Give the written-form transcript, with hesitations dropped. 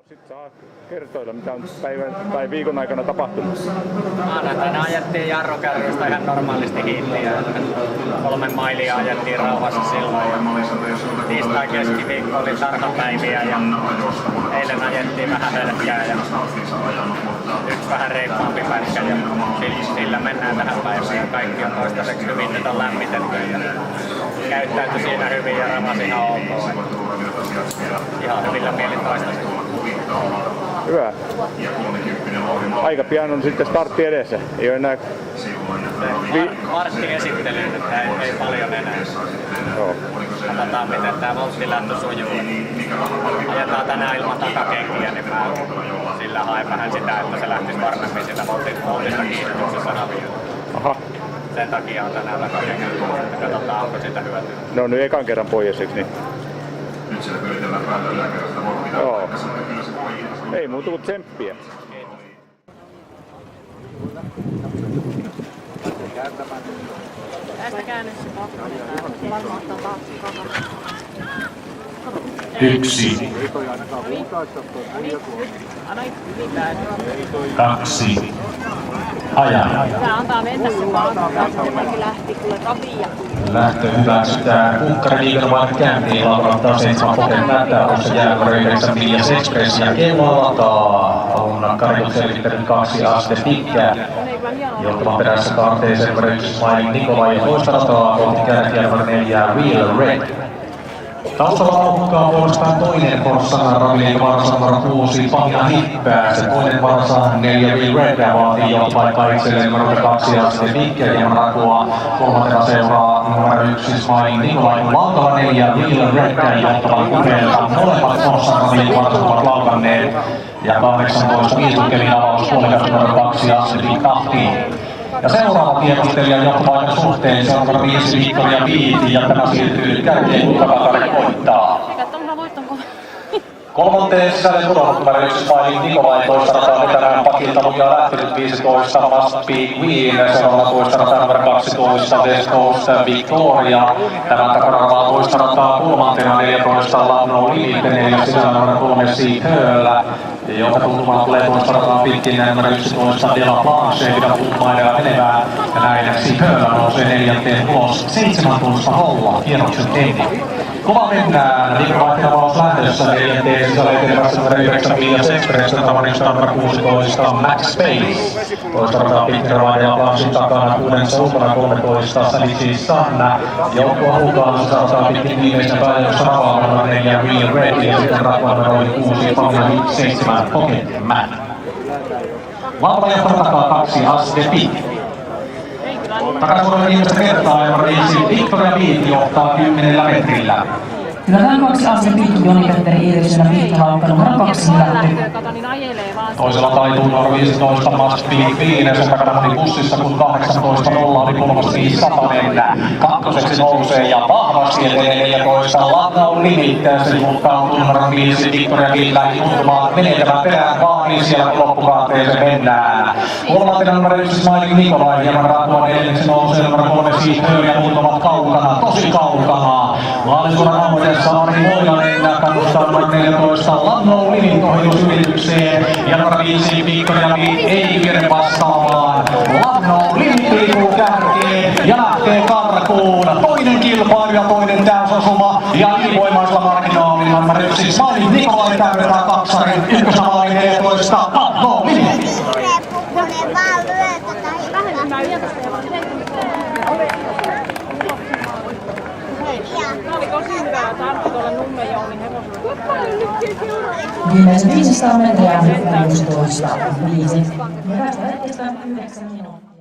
Sitten saa kertoilla, mitä on päivän tai viikon aikana tapahtunut. Maanantaina ajettiin jarrukärrystä ihan normaalisti hilliä. 3 mailia ajettiin rauhassa silloin. Tiistai keskiviikko oli tarhapäiviä ja eilen ajettiin vähän hölkkää ja yksi vähän reippaampi pätkä ja sillä mennään tähän päivään ja kaikki on toistaiseksi hyvin, nyt on lämmitetty ja käyttäytyi siinä hyvin ja ramas ihan ok. Ihan hyvillä mielin toistaiseksi. Hyvä. Aika pian on sitten startti edessä. Ei ole enää... Martti esittelyyn, että ei paljon enää. Joo. Katsotaan miten tää volttilähtö sujuu. Ajetaan tänään ilman takakenkiä, niin mä sillä haen vähän sitä, että se lähtisi varmemmin sillä voltista kiihdytyksessä naviin. Aha. Sen takia on tänään takakenkiä. Katsotaan onko sitä hyötyä. Ne on nyt ekan kerran pois, eikö niin? Nyt siellä pyritellään päällä yläkerrasta volttia. Joo. Ei muuta kuin tsemppiä. Tästä käännössä varmaan ottaa takana. 1, 2, aja. Tää antaa mennä se paakka, kun lähti kuule ravia. Lähtö hyväksytään. Punkkari liikennevaihe käyntiin. Laurattaa 7 Poken Mättäossa Jäävärö 9 Miljas Express ja kello lataa. On karjut selvittänyt 2 aste pitkä. Johtavan perässä kaarteeseen Röyksis Smiling Nikolai ja toista rataa kohti kärkijärvän 4 Real Red. Taustalla laukkaa puolestaan toinen Forssan Raviliin varsa numero 6 Pamina Hippää. Se toinen varsa 4 Real Red vaatii johtopaikkaa itselleen numero 2 aste pitkä ja rakua. Kolmantena seuraa numero 1 Smiling Nikolai kun laukalla 4 Real Red johtavan kupeelta. Molemmat Forssan Raviliin varsat ovat laukanneet. Ja 18 Viistukkelin avaus puolikas numero 2 aste pitkähtiin. Ja seuraava tiedustelijan johtopaikan suhteen se on numero 5 Victoria Viiti ja tämä siirtyy nyt kärkeen kun Takakare voittaa. Kolmanteen sisälle tulonut numero 1 Smiling Nikolai, toista rataa vetämään pakilta lujaa lähtenyt 15 Must Be Queen, seuraavalla toista rataa numero 12 West Coast Victoria, tämän takaravaa toista rataa kolmantena 14 Love No Limit, neljäs sisällä numero 3 Sea Pearl, joka tuntumaan tulee toista rataa pitkin numero 11 Dela Blanche, pidä puuttumaan edellä menevää, ja näin Sea Pearl nousee neljänteen ulos 17 holla kierroksen tehty. Kova mennään, liikevaihtavaus lähdössä neljänteen sisällä etenevässä numero 9 Miljas Express, tavarista numero 16 Max Space. Toista rataa pitkäravaa ja Blanchein takana 6 ulkona 13 Sanity Sun. Joukkua mukaan sisältää pitkin viimeisen päätöksessä ravaa numero 4 Real Red ja sitten rakua numero 6 Pamina 7 Pocket Man. Valtajohtaja takaa 2 aste pitkä. Takasuudella viimeistä kertaa numero 5 Victoria Viiti johtaa 10 metrillä. Kyllä tämä 2 askel pitkin Joni-Petteri Iirisellä Viittalaukka numero 2 hylätty. Toisella taituu numero 15 Must Be Queen, sen takana moni bussissa kun 18.0 oli kolmas 500 mennä. Kakkoseksi nousee ja vahvasti etenee 14 Love No Limit, sen mukaan numero 5 Victoria Viiti lähti tuntumaan menetämään perään vaan niin siellä kun loppukaarteeseen mennään. Kolmantena numero 1 Smiling Nikolai, hieman rakua neljänneksi nousee numero 3 Sea Pearl ja muut ovat kaukana, tosi kaukana. Maalisuuden ammoitessa Ari Moilanen kannustaa numero 14 Love No Limit ohitusyritykseen ja numero 5 Victoria Viiti ei kykene vastaamaan. Love No Limit liikkuu kärkeen ja lähtee karkuun. Toinen kilpailu ja toinen täysosuma ja ylivoimaisella marginaalilla numero 1 Smiling Nikolai täydentää kaksarin ykkösavaa 14 Love No Limit. Viimeiset 500 metriä 11.5. Ja tästä hetkestään 9 minuuttia.